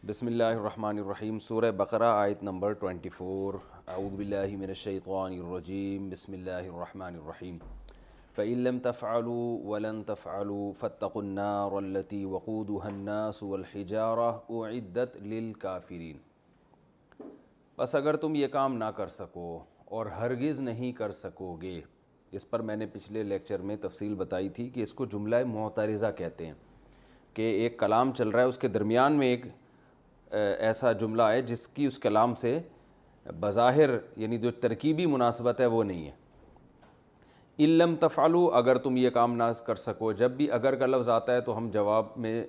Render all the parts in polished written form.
بسم اللہ الرحمن الرحیم۔ سورہ بقرہ آیت نمبر 24۔ اعوذ باللہ من الشیطان الرجیم، بسم اللہ الرحمن الرحیم۔ فَإِن لَّمْ تَفْعَلُوا وَلَن تَفْعَلُوا فَاتَّقُوا النَّارَ الَّتِي وَقُودُهَا النَّاسُ وَالْحِجَارَةُ أُعِدَّتْ لِلْكَافِرِينَ۔ بس اگر تم یہ کام نہ کر سکو اور ہرگز نہیں کر سکو گے، اس پر میں نے پچھلے لیکچر میں تفصیل بتائی تھی کہ اس کو جملہ معترضہ کہتے ہیں، کہ ایک کلام چل رہا ہے، اس کے درمیان میں ایک ایسا جملہ ہے جس کی اس کلام سے بظاہر یعنی جو ترکیبی مناسبت ہے وہ نہیں ہے۔ ان لم تفعلوا، اگر تم یہ کام نہ کر سکو، جب بھی اگر کا لفظ آتا ہے تو ہم جواب میں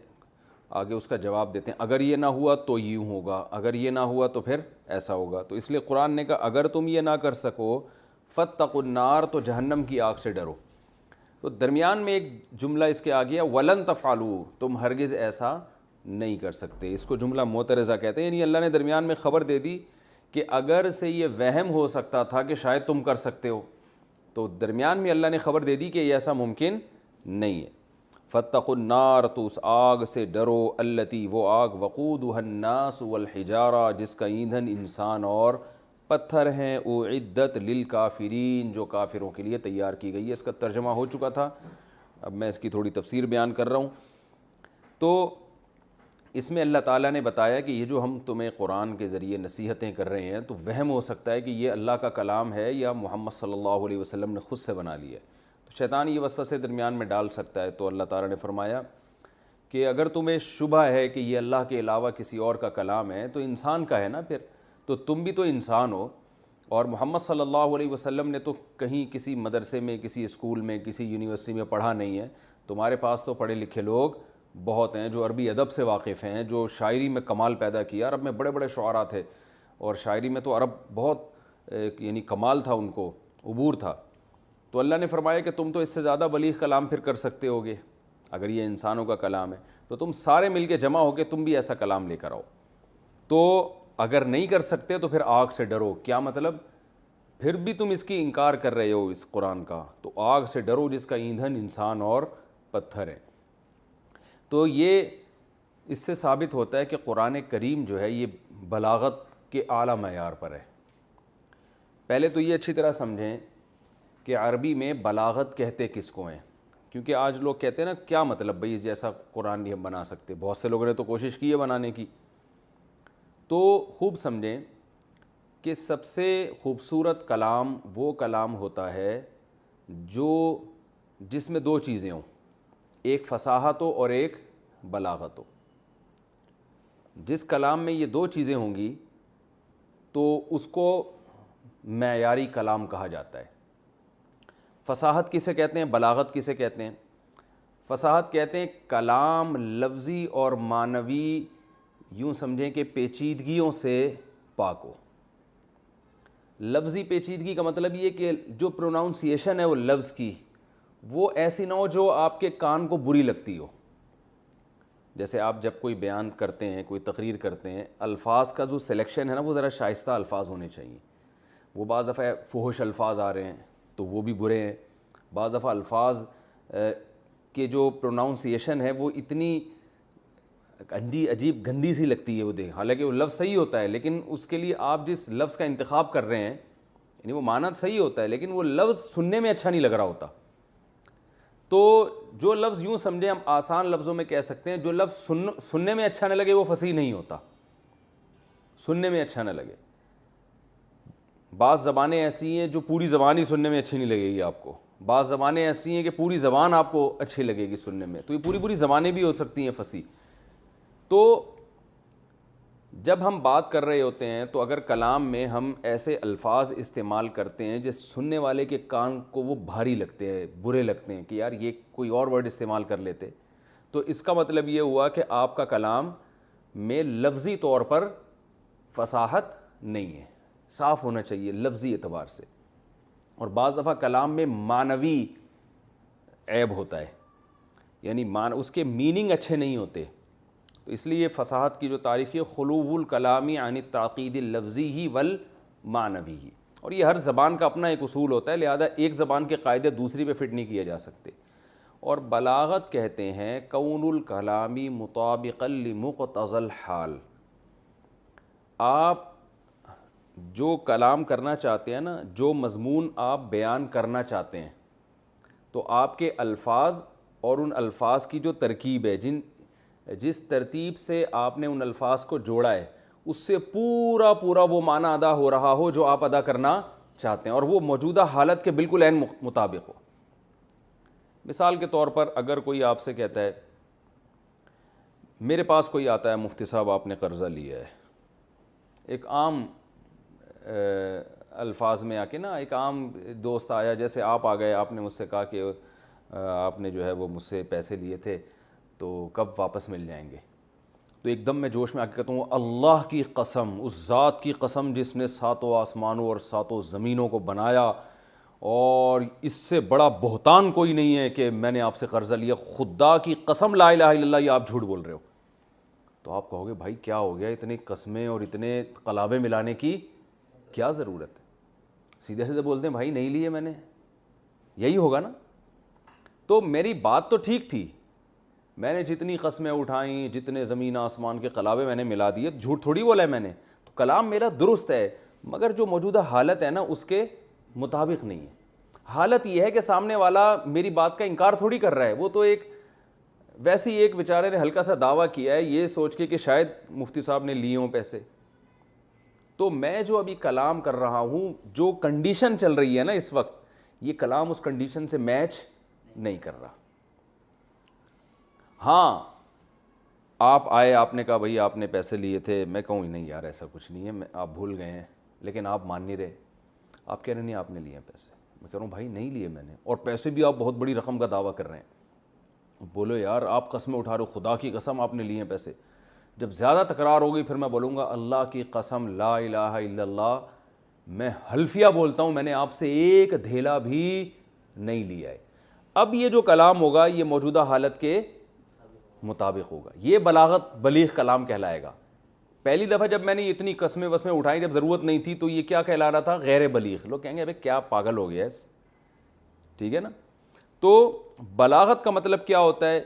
آگے اس کا جواب دیتے ہیں، اگر یہ نہ ہوا تو یوں ہوگا، اگر یہ نہ ہوا تو پھر ایسا ہوگا۔ تو اس لیے قرآن نے کہا اگر تم یہ نہ کر سکو فاتقوا النار، تو جہنم کی آگ سے ڈرو۔ تو درمیان میں ایک جملہ اس کے آگیا ولن تفعلوا، تم ہرگز ایسا نہیں کر سکتے، اس کو جملہ معترضہ کہتے ہیں۔ یعنی اللہ نے درمیان میں خبر دے دی کہ اگر سے یہ وہم ہو سکتا تھا کہ شاید تم کر سکتے ہو، تو درمیان میں اللہ نے خبر دے دی کہ یہ ایسا ممکن نہیں ہے۔ فاتقوا النار، تو اس آگ سے ڈرو، التی، وہ آگ، وقودها الناس والحجارہ، جس کا ایندھن انسان اور پتھر ہیں، اعدت للکافرین، جو کافروں کے لیے تیار کی گئی ہے۔ اس کا ترجمہ ہو چکا تھا، اب میں اس کی تھوڑی تفسیر بیان کر رہا ہوں۔ تو اس میں اللہ تعالیٰ نے بتایا کہ یہ جو ہم تمہیں قرآن کے ذریعے نصیحتیں کر رہے ہیں تو وہم ہو سکتا ہے کہ یہ اللہ کا کلام ہے یا محمد صلی اللہ علیہ وسلم نے خود سے بنا لیا ہے، تو شیطان یہ وسوسے درمیان میں ڈال سکتا ہے۔ تو اللہ تعالیٰ نے فرمایا کہ اگر تمہیں شبہ ہے کہ یہ اللہ کے علاوہ کسی اور کا کلام ہے تو انسان کا ہے نا، پھر تو تم بھی تو انسان ہو، اور محمد صلی اللہ علیہ وسلم نے تو کہیں کسی مدرسے میں، کسی اسکول میں، کسی یونیورسٹی میں پڑھا نہیں ہے۔ تمہارے پاس تو پڑھے لکھے لوگ بہت ہیں جو عربی ادب سے واقف ہیں، جو شاعری میں کمال پیدا کیا۔ عرب میں بڑے بڑے شعراء تھے، اور شاعری میں تو عرب بہت یعنی کمال تھا، ان کو عبور تھا۔ تو اللہ نے فرمایا کہ تم تو اس سے زیادہ بلیغ کلام پھر کر سکتے ہوگے، اگر یہ انسانوں کا کلام ہے تو تم سارے مل کے جمع ہو کے تم بھی ایسا کلام لے کر آؤ۔ تو اگر نہیں کر سکتے تو پھر آگ سے ڈرو۔ کیا مطلب؟ پھر بھی تم اس کی انکار کر رہے ہو اس قرآن کا، تو آگ سے ڈرو جس کا ایندھن انسان اور پتھر ہے۔ تو یہ اس سے ثابت ہوتا ہے کہ قرآن کریم جو ہے یہ بلاغت کے اعلیٰ معیار پر ہے۔ پہلے تو یہ اچھی طرح سمجھیں کہ عربی میں بلاغت کہتے کس کو ہیں، کیونکہ آج لوگ کہتے ہیں نا کیا مطلب بھئی جیسا قرآن نہیں ہم بنا سکتے، بہت سے لوگوں نے تو کوشش کی ہے بنانے کی۔ تو خوب سمجھیں کہ سب سے خوبصورت کلام وہ کلام ہوتا ہے جس میں دو چیزیں ہوں، ایک فصاحت ہو اور ایک بلاغت ہو۔ جس کلام میں یہ دو چیزیں ہوں گی تو اس کو معیاری کلام کہا جاتا ہے۔ فصاحت کسے کہتے ہیں، بلاغت کسے کہتے ہیں؟ فصاحت کہتے ہیں کلام لفظی اور معنوی یوں سمجھیں کہ پیچیدگیوں سے پاک ہو۔ لفظی پیچیدگی کا مطلب یہ کہ جو پروناؤنسیشن ہے وہ لفظ کی، وہ ایسی نہ ہو جو آپ کے کان کو بری لگتی ہو۔ جیسے آپ جب کوئی بیان کرتے ہیں، کوئی تقریر کرتے ہیں، الفاظ کا جو سلیکشن ہے نا وہ ذرا شائستہ الفاظ ہونے چاہیے۔ وہ بعض دفعہ فحش الفاظ آ رہے ہیں تو وہ بھی برے ہیں، بعض دفعہ الفاظ کے جو پروناؤنسیشن ہے وہ اتنی عجیب گندی سی لگتی ہے وہ حالانکہ وہ لفظ صحیح ہوتا ہے، لیکن اس کے لیے آپ جس لفظ کا انتخاب کر رہے ہیں یعنی وہ معنی صحیح ہوتا ہے لیکن وہ لفظ سننے میں اچھا نہیں لگ رہا ہوتا۔ تو جو لفظ یوں سمجھیں ہم آسان لفظوں میں کہہ سکتے ہیں، جو لفظ سننے میں اچھا نہ لگے وہ فصیح نہیں ہوتا، سننے میں اچھا نہ لگے۔ بعض زبانیں ایسی ہیں جو پوری زبان ہی سننے میں اچھی نہیں لگے گی آپ کو، بعض زبانیں ایسی ہیں کہ پوری زبان آپ کو اچھی لگے گی سننے میں، تو یہ پوری زبانیں بھی ہو سکتی ہیں فصیح۔ تو جب ہم بات کر رہے ہوتے ہیں تو اگر کلام میں ہم ایسے الفاظ استعمال کرتے ہیں جس سننے والے کے کان کو وہ بھاری لگتے ہیں، برے لگتے ہیں کہ یار یہ کوئی اور ورڈ استعمال کر لیتے، تو اس کا مطلب یہ ہوا کہ آپ کا کلام میں لفظی طور پر فصاحت نہیں ہے، صاف ہونا چاہیے لفظی اعتبار سے۔ اور بعض دفعہ کلام میں معنوی عیب ہوتا ہے، یعنی اس کے میننگ اچھے نہیں ہوتے، تو اس لیے فصاحت کی جو تعریف ہے خلو الکلامی عن التعقید اللفظی والمعنوی، اور یہ ہر زبان کا اپنا ایک اصول ہوتا ہے، لہذا ایک زبان کے قاعدے دوسری پہ فٹ نہیں کیے جا سکتے۔ اور بلاغت کہتے ہیں کون الکلامی مطابقا لمقتضى الحال، آپ جو کلام کرنا چاہتے ہیں نا، جو مضمون آپ بیان کرنا چاہتے ہیں، تو آپ کے الفاظ اور ان الفاظ کی جو ترکیب ہے، جس ترتیب سے آپ نے ان الفاظ کو جوڑا ہے، اس سے پورا وہ معنی ادا ہو رہا ہو جو آپ ادا کرنا چاہتے ہیں، اور وہ موجودہ حالت کے بالکل عین مطابق ہو۔ مثال کے طور پر اگر کوئی آپ سے کہتا ہے، میرے پاس کوئی آتا ہے، مفتی صاحب آپ نے قرضہ لیا ہے، ایک عام الفاظ میں آ کے نا، ایک عام دوست آیا، جیسے آپ آ گئے، آپ نے مجھ سے کہا کہ آپ نے جو ہے وہ مجھ سے پیسے لیے تھے تو کب واپس مل جائیں گے؟ تو ایک دم میں جوش میں آ کے کہتا ہوں، اللہ کی قسم، اس ذات کی قسم جس نے ساتوں آسمانوں اور ساتوں زمینوں کو بنایا، اور اس سے بڑا بہتان کوئی نہیں ہے کہ میں نے آپ سے قرضہ لیا، خدا کی قسم لا الہ الا اللہ، یہ آپ جھوٹ بول رہے ہو۔ تو آپ کہو گے بھائی کیا ہو گیا، اتنی قسمیں اور اتنے قلابے ملانے کی کیا ضرورت ہے؟ سیدھے سیدھے بولتے ہیں بھائی نہیں لیے میں نے، یہی ہوگا نا۔ تو میری بات تو ٹھیک تھی، میں نے جتنی قسمیں اٹھائیں، جتنے زمین آسمان کے قلابے میں نے ملا دیے، جھوٹ تھوڑی بولا ہے میں نے، تو کلام میرا درست ہے، مگر جو موجودہ حالت ہے نا اس کے مطابق نہیں ہے۔ حالت یہ ہے کہ سامنے والا میری بات کا انکار تھوڑی کر رہا ہے، وہ تو ویسی ایک بیچارے نے ہلکا سا دعویٰ کیا ہے یہ سوچ کے کہ شاید مفتی صاحب نے لیے ہوں پیسے۔ تو میں جو ابھی کلام کر رہا ہوں، جو کنڈیشن چل رہی ہے نا اس وقت، یہ کلام اس کنڈیشن سے میچ نہیں کر رہا۔ ہاں آپ آئے، آپ نے کہا بھائی آپ نے پیسے لیے تھے، میں کہوں نہیں یار ایسا کچھ نہیں ہے، آپ بھول گئے ہیں، لیکن آپ مان نہیں رہے، آپ کہہ رہے نہیں آپ نے لیے ہیں پیسے، میں کہہ رہا ہوں بھائی نہیں لیے میں نے، اور پیسے بھی آپ بہت بڑی رقم کا دعویٰ کر رہے ہیں، بولو یار آپ قسمیں اٹھا رہے ہو، خدا کی قسم آپ نے لیے ہیں پیسے۔ جب زیادہ تکرار ہوگی پھر میں بولوں گا اللہ کی قسم لا الہ الا اللہ، میں حلفیہ بولتا ہوں میں نے آپ سے ایک دھیلا بھی نہیں لیا ہے۔ اب یہ جو کلام ہوگا یہ موجودہ حالت کے مطابق ہوگا، یہ بلاغت بلیغ کلام کہلائے گا۔ پہلی دفعہ جب میں نے اتنی قسمیں وسمیں اٹھائی جب ضرورت نہیں تھی تو یہ کیا کہلا رہا تھا؟ غیر بلیغ۔ لوگ کہیں گے ابے کیا پاگل ہو گیا ہے، ٹھیک ہے نا۔ تو بلاغت کا مطلب کیا ہوتا ہے؟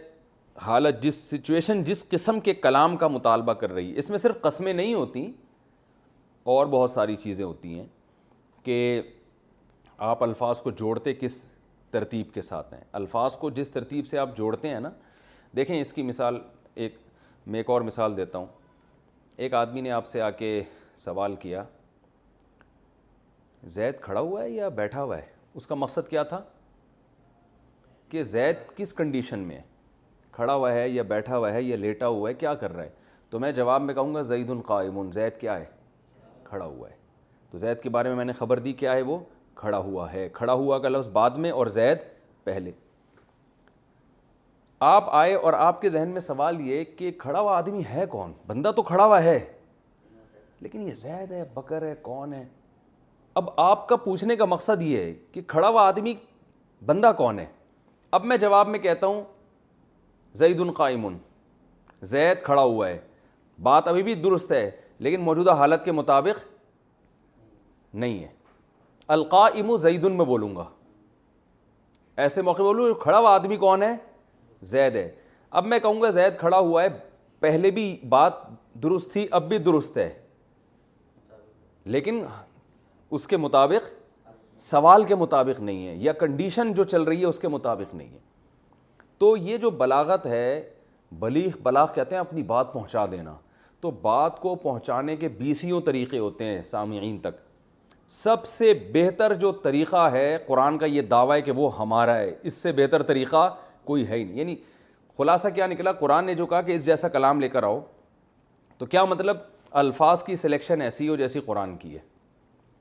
حالت، جس سچویشن، جس قسم کے کلام کا مطالبہ کر رہی ہے۔ اس میں صرف قسمیں نہیں ہوتی، اور بہت ساری چیزیں ہوتی ہیں کہ آپ الفاظ کو جوڑتے کس ترتیب کے ساتھ ہیں۔ الفاظ کو جس ترتیب سے آپ جوڑتے ہیں نا، دیکھیں اس کی مثال میں ایک اور مثال دیتا ہوں۔ ایک آدمی نے آپ سے آ کے سوال کیا، زید کھڑا ہوا ہے یا بیٹھا ہوا ہے؟ اس کا مقصد کیا تھا کہ زید کس کنڈیشن میں ہے، کھڑا ہوا ہے یا بیٹھا ہوا ہے یا لیٹا ہوا ہے، کیا کر رہا ہے؟ تو میں جواب میں کہوں گا زید قائم، زید کیا ہے؟ کھڑا ہوا ہے۔ تو زید کے بارے میں نے خبر دی، کیا ہے وہ؟ کھڑا ہوا ہے۔ کھڑا ہوا کا لفظ بعد میں اور زید پہلے۔ آپ آئے اور آپ کے ذہن میں سوال یہ کہ کھڑا ہوا آدمی ہے کون؟ بندہ تو کھڑا ہوا ہے، لیکن یہ زید ہے، بکر ہے، کون ہے؟ اب آپ کا پوچھنے کا مقصد یہ ہے کہ کھڑا ہوا آدمی بندہ کون ہے؟ اب میں جواب میں کہتا ہوں زید قائم، زید کھڑا ہوا ہے، بات ابھی بھی درست ہے لیکن موجودہ حالت کے مطابق نہیں ہے۔ القائم زید میں بولوں گا، ایسے موقع بولوں کھڑا ہوا آدمی کون ہے؟ زید ہے۔ اب میں کہوں گا زید کھڑا ہوا ہے، پہلے بھی بات درست تھی، اب بھی درست ہے، لیکن اس کے مطابق، سوال کے مطابق نہیں ہے، یا کنڈیشن جو چل رہی ہے اس کے مطابق نہیں ہے۔ تو یہ جو بلاغت ہے، بلاغ کہتے ہیں اپنی بات پہنچا دینا۔ تو بات کو پہنچانے کے 20 طریقے ہوتے ہیں سامعین تک۔ سب سے بہتر جو طریقہ ہے، قرآن کا یہ دعویٰ ہے کہ وہ ہمارا ہے، اس سے بہتر طریقہ کوئی ہے ہی نہیں۔ یعنی خلاصہ کیا نکلا؟ قرآن نے جو کہا کہ اس جیسا کلام لے کر آؤ، تو کیا مطلب؟ الفاظ کی سلیکشن ایسی ہو جیسی قرآن کی ہے،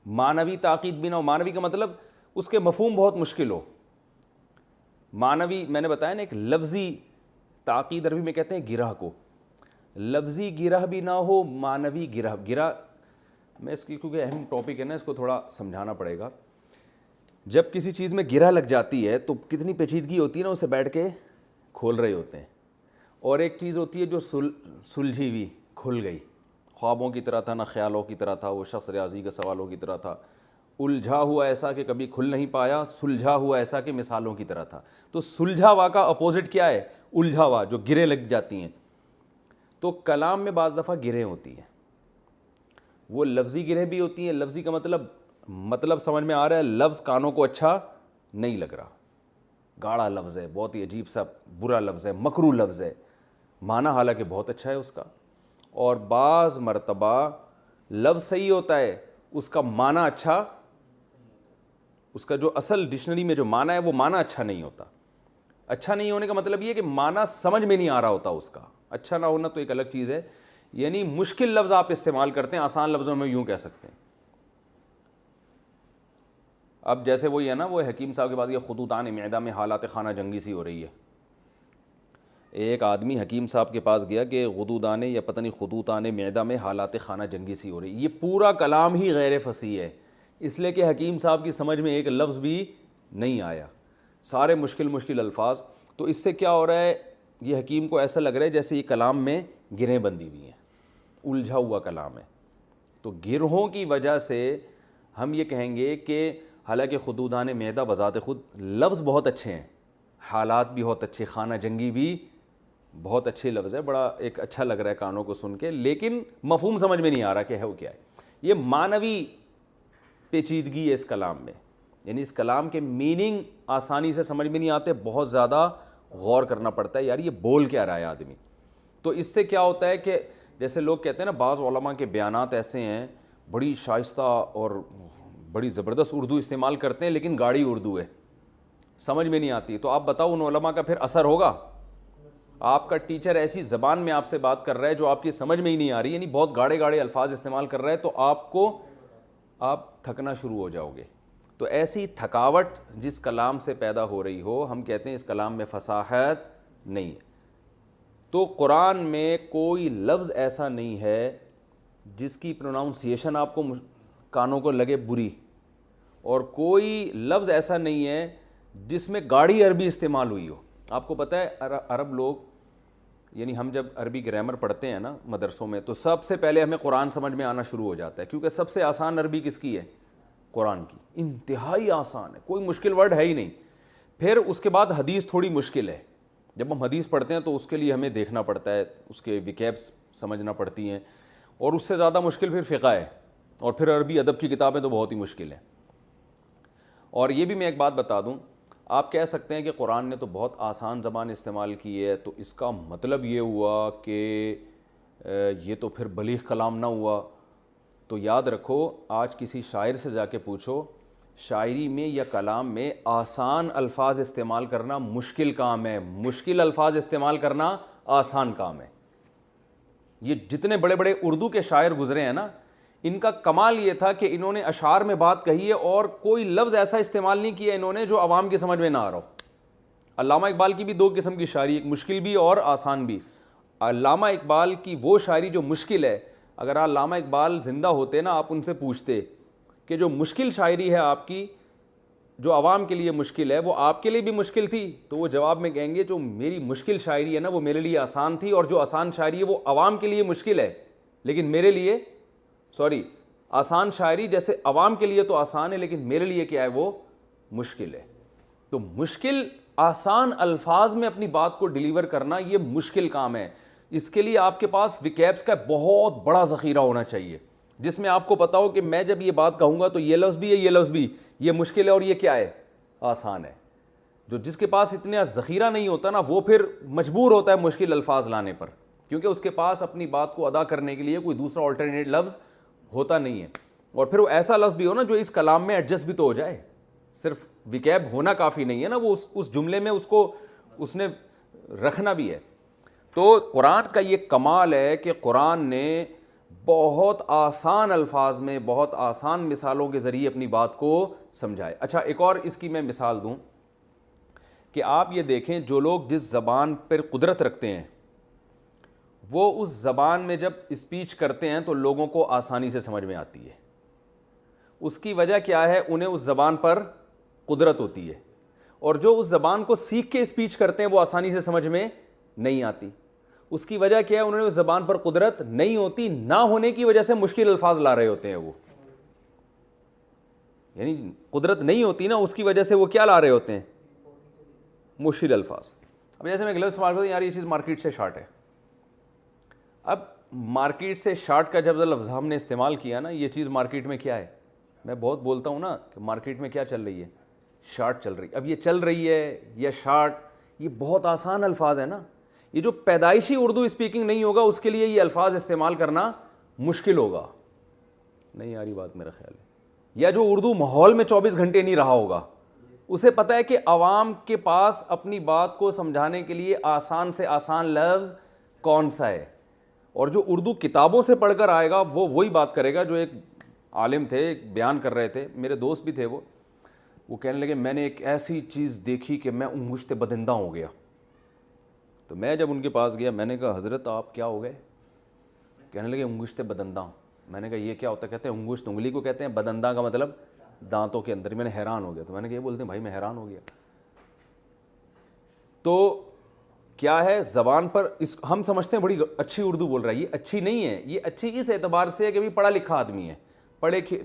معنوی تاکید بھی نہ ہو۔ معنوی کا مطلب اس کے مفہوم بہت مشکل ہو۔ معنوی میں نے بتایا نا، ایک لفظی تاکید عربی میں کہتے ہیں گرہ کو، لفظی گرہ بھی نہ ہو، معنوی گرہ میں اس کی کیونکہ اہم ٹاپک ہے نا، اس کو تھوڑا سمجھانا پڑے گا۔ جب کسی چیز میں گرہ لگ جاتی ہے تو کتنی پیچیدگی ہوتی ہے نا، اسے بیٹھ کے کھول رہے ہوتے ہیں۔ اور ایک چیز ہوتی ہے جو سلجھی ہوئی، کھل گئی، خوابوں کی طرح تھا نہ خیالوں کی طرح تھا، وہ شخص ریاضی کے سوالوں کی طرح تھا، الجھا ہوا ایسا کہ کبھی کھل نہیں پایا، سلجھا ہوا ایسا کہ مثالوں کی طرح تھا۔ تو سلجھا ہوا کا اپوزٹ کیا ہے؟ الجھا ہوا، جو گرے لگ جاتی ہیں۔ تو کلام میں بعض دفعہ گریں ہوتی ہیں، وہ لفظی گرہیں بھی ہوتی ہیں. لفظی کا مطلب سمجھ میں آ رہا ہے, لفظ کانوں کو اچھا نہیں لگ رہا, گاڑا لفظ ہے, بہت ہی عجیب سا برا لفظ ہے, مکروہ لفظ ہے, معنی حالانکہ بہت اچھا ہے اس کا. اور بعض مرتبہ لفظ صحیح ہوتا ہے, اس کا معنی اچھا, اس کا جو اصل ڈکشنری میں جو معنی ہے وہ معنی اچھا نہیں ہوتا. اچھا نہیں ہونے کا مطلب یہ ہے کہ معنی سمجھ میں نہیں آ رہا ہوتا اس کا. اچھا نہ ہونا تو ایک الگ چیز ہے, یعنی مشکل لفظ آپ استعمال کرتے ہیں, آسان لفظوں میں یوں کہہ سکتے ہیں. اب جیسے وہی ہے نا, وہ حکیم صاحب کے پاس یہ خطوطان معدہ میں حالات خانہ جنگی سی ہو رہی ہے. ایک آدمی حکیم صاحب کے پاس گیا کہ غدودان یا پتہ نہیں خطوطان معدہ میں حالات خانہ جنگی سی ہو رہی. یہ پورا کلام ہی غیر فصیح ہے, اس لیے کہ حکیم صاحب کی سمجھ میں ایک لفظ بھی نہیں آیا, سارے مشکل الفاظ. تو اس سے کیا ہو رہا ہے, یہ حکیم کو ایسا لگ رہا ہے جیسے یہ کلام میں گرہیں بندھی ہوئی ہیں, الجھا ہوا کلام ہے. تو گرہوں کی وجہ سے ہم یہ کہیں گے کہ حالانکہ خدودان معدہ بذات خود لفظ بہت اچھے ہیں, حالات بھی بہت اچھے, خانہ جنگی بھی بہت اچھے لفظ ہے, بڑا ایک اچھا لگ رہا ہے کانوں کو سن کے, لیکن مفہوم سمجھ میں نہیں آ رہا کہ ہے وہ کیا ہے. یہ معنوی پیچیدگی ہے اس کلام میں, یعنی اس کلام کے میننگ آسانی سے سمجھ میں نہیں آتے, بہت زیادہ غور کرنا پڑتا ہے, یار یہ بول کیا رہا ہے آدمی. تو اس سے کیا ہوتا ہے کہ جیسے لوگ کہتے ہیں نا, بعض علماء کے بیانات ایسے ہیں, بڑی شائستہ اور بڑی زبردست اردو استعمال کرتے ہیں, لیکن گاڑی اردو ہے, سمجھ میں نہیں آتی. تو آپ بتاؤ ان علماء کا پھر اثر ہوگا؟ آپ کا ٹیچر ایسی زبان میں آپ سے بات کر رہا ہے جو آپ کی سمجھ میں ہی نہیں آ رہی, یعنی بہت گاڑے الفاظ استعمال کر رہا ہے, تو آپ تھکنا شروع ہو جاؤ گے. تو ایسی تھکاوٹ جس کلام سے پیدا ہو رہی ہو, ہم کہتے ہیں اس کلام میں فصاحت نہیں ہے. تو قرآن میں کوئی لفظ ایسا نہیں ہے جس کی پروناؤنسیشن آپ کو کانوں کو لگے بری, اور کوئی لفظ ایسا نہیں ہے جس میں گاڑی عربی استعمال ہوئی ہو. آپ کو پتہ ہے عرب لوگ, یعنی ہم جب عربی گرامر پڑھتے ہیں نا مدرسوں میں, تو سب سے پہلے ہمیں قرآن سمجھ میں آنا شروع ہو جاتا ہے, کیونکہ سب سے آسان عربی کس کی ہے؟ قرآن کی. انتہائی آسان ہے, کوئی مشکل ورڈ ہے ہی نہیں. پھر اس کے بعد حدیث تھوڑی مشکل ہے, جب ہم حدیث پڑھتے ہیں تو اس کے لیے ہمیں دیکھنا پڑتا ہے, اس کے وکیبس سمجھنا پڑتی ہیں, اور اس سے زیادہ مشکل پھر فقہ ہے, اور پھر عربی ادب کی کتابیں تو بہت ہی مشکل ہیں. اور یہ بھی میں ایک بات بتا دوں, آپ کہہ سکتے ہیں کہ قرآن نے تو بہت آسان زبان استعمال کی ہے, تو اس کا مطلب یہ ہوا کہ یہ تو پھر بلیغ کلام نہ ہوا. تو یاد رکھو, آج کسی شاعر سے جا کے پوچھو, شاعری میں یا کلام میں آسان الفاظ استعمال کرنا مشکل کام ہے, مشکل الفاظ استعمال کرنا آسان کام ہے. یہ جتنے بڑے بڑے اردو کے شاعر گزرے ہیں نا, ان کا کمال یہ تھا کہ انہوں نے اشعار میں بات کہی ہے اور کوئی لفظ ایسا استعمال نہیں کیا انہوں نے جو عوام کی سمجھ میں نہ آ رہا ہو. علامہ اقبال کی بھی دو قسم کی شاعری, ایک مشکل بھی اور آسان بھی. علامہ اقبال کی وہ شاعری جو مشکل ہے, اگر علامہ اقبال زندہ ہوتے نا, آپ ان سے پوچھتے کہ جو مشکل شاعری ہے آپ کی, جو عوام کے لیے مشکل ہے, وہ آپ کے لیے بھی مشکل تھی, تو وہ جواب میں کہیں گے جو میری مشکل شاعری ہے نا وہ میرے لیے آسان تھی, اور جو آسان شاعری ہے وہ عوام کے لیے مشکل ہے لیکن میرے لیے آسان شاعری جیسے عوام کے لیے تو آسان ہے لیکن میرے لیے کیا ہے, وہ مشکل ہے. تو مشکل آسان الفاظ میں اپنی بات کو ڈیلیور کرنا یہ مشکل کام ہے. اس کے لیے آپ کے پاس وکیبس کا بہت بڑا ذخیرہ ہونا چاہیے, جس میں آپ کو پتا ہو کہ میں جب یہ بات کہوں گا تو یہ لفظ بھی ہے, یہ لفظ بھی, یہ مشکل ہے اور یہ کیا ہے, آسان ہے. جس کے پاس اتنا ذخیرہ نہیں ہوتا نا, وہ پھر مجبور ہوتا ہے مشکل الفاظ لانے پر, کیونکہ اس کے پاس اپنی بات کو ادا کرنے کے لیے کوئی دوسرا آلٹرنیٹ لفظ ہوتا نہیں ہے. اور پھر وہ ایسا لفظ بھی ہو نا جو اس کلام میں ایڈجسٹ بھی تو ہو جائے, صرف وکیب ہونا کافی نہیں ہے نا, وہ اس جملے میں اس نے رکھنا بھی ہے. تو قرآن کا یہ کمال ہے کہ قرآن نے بہت آسان الفاظ میں, بہت آسان مثالوں کے ذریعے اپنی بات کو سمجھائے. اچھا, ایک اور اس کی میں مثال دوں کہ آپ یہ دیکھیں, جو لوگ جس زبان پر قدرت رکھتے ہیں وہ اس زبان میں جب اسپیچ کرتے ہیں تو لوگوں کو آسانی سے سمجھ میں آتی ہے. اس کی وجہ کیا ہے, انہیں اس زبان پر قدرت ہوتی ہے, اور جو اس زبان کو سیکھ کے اسپیچ کرتے ہیں وہ آسانی سے سمجھ میں نہیں آتی. اس کی وجہ کیا ہے, انہوں نے اس زبان پر قدرت نہیں ہوتی, نہ ہونے کی وجہ سے مشکل الفاظ لا رہے ہوتے ہیں وہ, یعنی قدرت نہیں ہوتی نا, اس کی وجہ سے وہ کیا لا رہے ہوتے ہیں, مشکل الفاظ. اب جیسے میں ایک لفظ استعمال کرتا ہوں, یار یہ چیز مارکیٹ سے شارٹ ہے. اب مارکیٹ سے شارٹ کا جب لفظ ہم نے استعمال کیا نا, یہ چیز مارکیٹ میں کیا ہے, میں بہت بولتا ہوں نا کہ مارکیٹ میں کیا چل رہی ہے, شارٹ چل رہی. اب یہ چل رہی ہے یا شارٹ, یہ بہت آسان الفاظ ہیں نا. یہ جو پیدائشی اردو اسپیکنگ نہیں ہوگا اس کے لیے یہ الفاظ استعمال کرنا مشکل ہوگا. نہیں آ رہی بات میرا خیال ہے. یا جو اردو ماحول میں 24 گھنٹے نہیں رہا ہوگا, اسے پتہ ہے کہ عوام کے پاس اپنی بات کو سمجھانے کے لیے آسان سے آسان لفظ کون سا ہے. اور جو اردو کتابوں سے پڑھ کر آئے گا وہ وہی بات کرے گا. جو ایک عالم تھے, ایک بیان کر رہے تھے, میرے دوست بھی تھے, وہ کہنے لگے میں نے ایک ایسی چیز دیکھی کہ میں انگشت بدندہ ہو گیا. تو میں جب ان کے پاس گیا میں نے کہا حضرت آپ کیا ہو گئے؟ کہنے لگے انگشت بدندہ. میں نے کہا یہ کیا ہوتا ہے؟ کہتے ہیں انگشت انگلی کو کہتے ہیں, بدندہ کا مطلب دانتوں کے اندر. میں نے حیران ہو گیا. تو میں نے کہا یہ بولتے ہیں بھائی میں حیران ہو گیا. تو کیا ہے زبان پر اس ہم سمجھتے ہیں بڑی اچھی اردو بول رہا ہے, یہ اچھی نہیں ہے. یہ اچھی اس اعتبار سے ہے کہ بھی پڑھا لکھا آدمی ہے,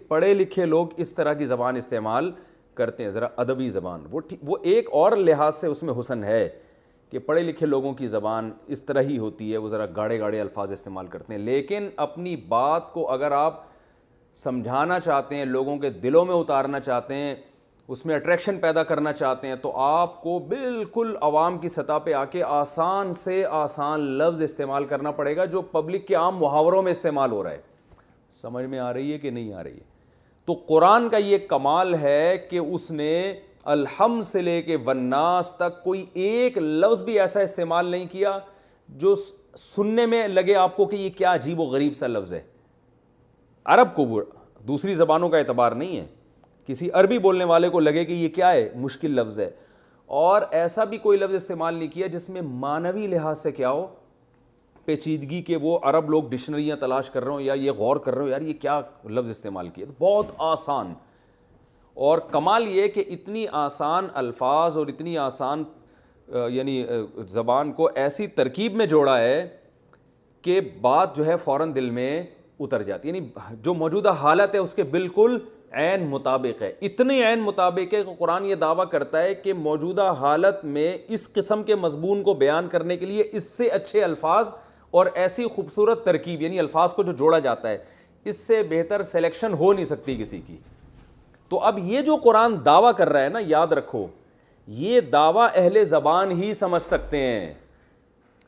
پڑھے لکھے لوگ اس طرح کی زبان استعمال کرتے ہیں, ذرا ادبی زبان. وہ ایک اور لحاظ سے اس میں حسن ہے کہ پڑھے لکھے لوگوں کی زبان اس طرح ہی ہوتی ہے, وہ ذرا گاڑے گاڑے الفاظ استعمال کرتے ہیں. لیکن اپنی بات کو اگر آپ سمجھانا چاہتے ہیں, لوگوں کے دلوں میں اتارنا چاہتے ہیں, اس میں اٹریکشن پیدا کرنا چاہتے ہیں, تو آپ کو بالکل عوام کی سطح پہ آ کے آسان سے آسان لفظ استعمال کرنا پڑے گا جو پبلک کے عام محاوروں میں استعمال ہو رہا ہے. سمجھ میں آ رہی ہے کہ نہیں آ رہی ہے؟ تو قرآن کا یہ کمال ہے کہ اس نے الحمد سے لے کے والناس تک کوئی ایک لفظ بھی ایسا استعمال نہیں کیا جو سننے میں لگے آپ کو کہ یہ کیا عجیب و غریب سا لفظ ہے. عرب کو, دوسری زبانوں کا اعتبار نہیں ہے, کسی عربی بولنے والے کو لگے کہ یہ کیا ہے, مشکل لفظ ہے. اور ایسا بھی کوئی لفظ استعمال نہیں کیا جس میں معنوی لحاظ سے کیا ہو, پیچیدگی کے وہ عرب لوگ ڈکشنریاں تلاش کر رہے ہوں یا یہ غور کر رہے ہوں یار یہ کیا لفظ استعمال کیا. بہت آسان. اور کمال یہ کہ اتنی آسان الفاظ اور اتنی آسان یعنی زبان کو ایسی ترکیب میں جوڑا ہے کہ بات جو ہے فوراً دل میں اتر جاتی ہے. یعنی جو موجودہ حالت ہے اس کے بالکل عین مطابق ہے. اتنے عین مطابق ہے کہ قرآن یہ دعویٰ کرتا ہے کہ موجودہ حالت میں اس قسم کے مضمون کو بیان کرنے کے لیے اس سے اچھے الفاظ اور ایسی خوبصورت ترکیب, یعنی الفاظ کو جو جوڑا جاتا ہے, اس سے بہتر سلیکشن ہو نہیں سکتی کسی کی. تو اب یہ جو قرآن دعویٰ کر رہا ہے نا, یاد رکھو یہ دعویٰ اہل زبان ہی سمجھ سکتے ہیں.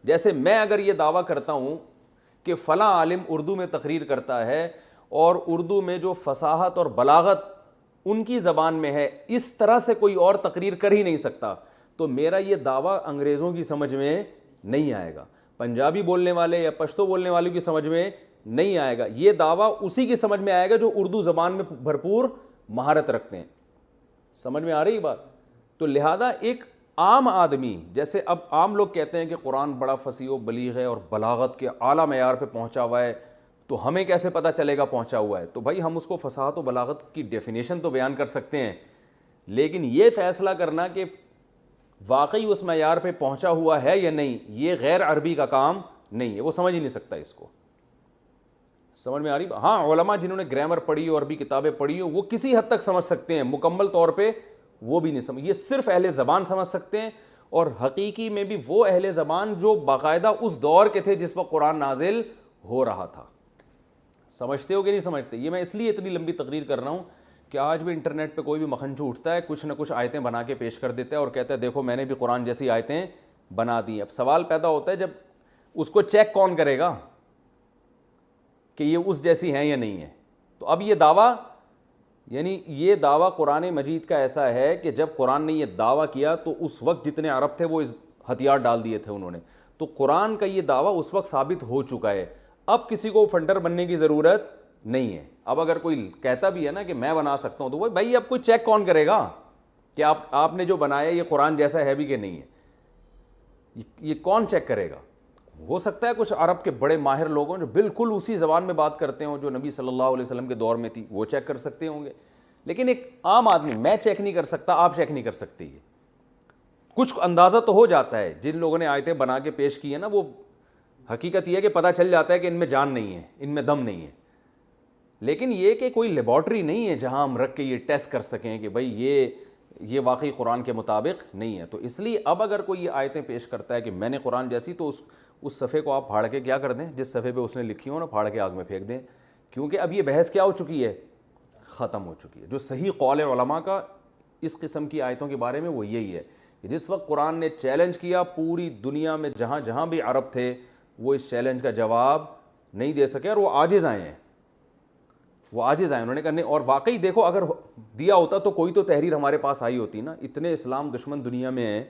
جیسے میں اگر یہ دعویٰ کرتا ہوں کہ فلاں عالم اردو میں تقریر کرتا ہے اور اردو میں جو فصاحت اور بلاغت ان کی زبان میں ہے اس طرح سے کوئی اور تقریر کر ہی نہیں سکتا, تو میرا یہ دعویٰ انگریزوں کی سمجھ میں نہیں آئے گا, پنجابی بولنے والے یا پشتو بولنے والوں کی سمجھ میں نہیں آئے گا. یہ دعویٰ اسی کی سمجھ میں آئے گا جو اردو زبان میں بھرپور مہارت رکھتے ہیں. سمجھ میں آ رہی بات؟ تو لہذا ایک عام آدمی, جیسے اب عام لوگ کہتے ہیں کہ قرآن بڑا فصیح و بلیغ ہے اور بلاغت کے اعلیٰ معیار پہ پہنچا ہوا ہے, تو ہمیں کیسے پتہ چلے گا پہنچا ہوا ہے؟ تو بھائی ہم اس کو فصاحت و بلاغت کی ڈیفینیشن تو بیان کر سکتے ہیں, لیکن یہ فیصلہ کرنا کہ واقعی اس معیار پہ پہنچا ہوا ہے یا نہیں, یہ غیر عربی کا کام نہیں ہے. وہ سمجھ ہی نہیں سکتا اس کو. سمجھ میں آ رہی؟ ہاں علماء جنہوں نے گرامر پڑھی ہو, عربی کتابیں پڑھی ہو, وہ کسی حد تک سمجھ سکتے ہیں, مکمل طور پہ وہ بھی نہیں سمجھ. یہ صرف اہل زبان سمجھ سکتے ہیں, اور حقیقی میں بھی وہ اہل زبان جو باقاعدہ اس دور کے تھے جس وقت قرآن نازل ہو رہا تھا. سمجھتے ہو کہ نہیں سمجھتے؟ یہ میں اس لیے اتنی لمبی تقریر کر رہا ہوں کہ آج بھی انٹرنیٹ پہ کوئی بھی مکھنچو اٹھتا ہے, کچھ نہ کچھ آیتیں بنا کے پیش کر دیتا ہے اور کہتا ہے دیکھو میں نے بھی قرآن جیسی آیتیں بنا دی. اب سوال پیدا ہوتا ہے جب اس کو چیک کون کرے گا کہ یہ اس جیسی ہیں یا نہیں ہے؟ تو اب یہ دعویٰ, یعنی یہ دعویٰ قرآن مجید کا ایسا ہے کہ جب قرآن نے یہ دعویٰ کیا تو اس وقت جتنے عرب تھے وہ اس ہتھیار ڈال دیے تھے انہوں نے. تو قرآن کا یہ دعویٰ اس وقت ثابت ہو چکا ہے. اب کسی کو فنڈر بننے کی ضرورت نہیں ہے. اب اگر کوئی کہتا بھی ہے نا کہ میں بنا سکتا ہوں, تو بھائی اب کوئی چیک کون کرے گا کہ آپ نے جو بنایا یہ قرآن جیسا ہے بھی کہ نہیں ہے؟ یہ کون چیک کرے گا؟ ہو سکتا ہے کچھ عرب کے بڑے ماہر لوگ ہوں جو بالکل اسی زبان میں بات کرتے ہوں جو نبی صلی اللہ علیہ وسلم کے دور میں تھی, وہ چیک کر سکتے ہوں گے. لیکن ایک عام آدمی, میں چیک نہیں کر سکتا, آپ چیک نہیں کر سکتے. یہ کچھ اندازہ تو ہو جاتا ہے, جن لوگوں نے آیتیں بنا کے پیش کی ہیں نا, وہ حقیقت یہ ہے کہ پتہ چل جاتا ہے کہ ان میں جان نہیں ہے, ان میں دم نہیں ہے. لیکن یہ کہ کوئی لیبارٹری نہیں ہے جہاں ہم رکھ کے یہ ٹیسٹ کر سکیں کہ بھائی یہ واقعی قرآن کے مطابق نہیں ہے. تو اس لیے اب اگر کوئی یہ آیتیں پیش کرتا ہے کہ میں نے قرآن جیسی, تو اس صفحے کو آپ پھاڑ کے کیا کر دیں، جس صفحے پہ اس نے لکھی ہو نا، پھاڑ کے آگ میں پھینک دیں، کیونکہ اب یہ بحث کیا ہو چکی ہے، ختم ہو چکی ہے۔ جو صحیح قول علماء کا اس قسم کی آیتوں کے بارے میں وہ یہی ہے کہ جس وقت قرآن نے چیلنج کیا، پوری دنیا میں جہاں جہاں بھی عرب تھے وہ اس چیلنج کا جواب نہیں دے سکے، اور وہ عاجز آئے ہیں، انہوں نے کہا نہیں۔ اور واقعی دیکھو اگر دیا ہوتا تو کوئی تو تحریر ہمارے پاس آئی ہوتی نا، اتنے اسلام دشمن دنیا میں ہیں،